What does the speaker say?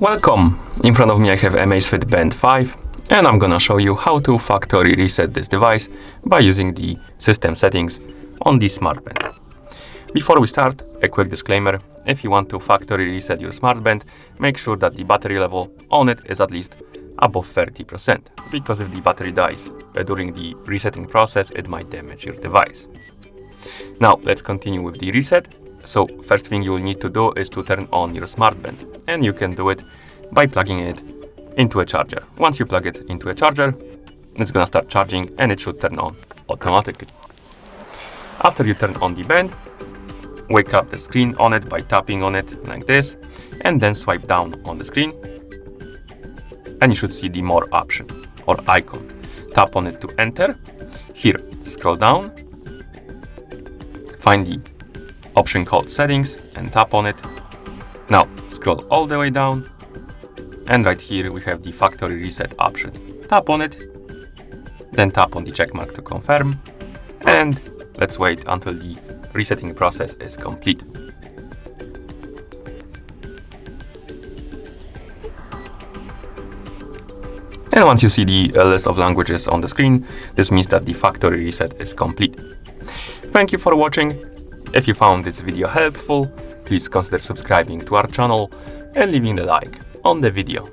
Welcome! In front of me I have Amazfit Band 5 and I'm gonna show you how to factory reset this device by using the system settings on the smart band. Before we start, a quick disclaimer: if you want to factory reset your smart band, make sure that the battery level on it is at least above 30%, because if the battery dies during the resetting process, it might damage your device. Now let's continue with the reset. So first thing you will need to do is to turn on your smart band, and you can do it by plugging it into a charger. Once you plug it into a charger, it's gonna start charging and it should turn on automatically. After you turn on the band, wake up the screen on it by tapping on it like this, and then swipe down on the screen and you should see the more option or icon. Tap on it to enter. Here, scroll down, find the option called settings and tap on it. Now scroll all the way down, and right here we have the factory reset option. Tap on it, then tap on the check mark to confirm, and let's wait until the resetting process is complete. And once you see the list of languages on the screen, this means that the factory reset is complete. Thank you for watching. If you found this video helpful, please consider subscribing to our channel and leaving a like on the video.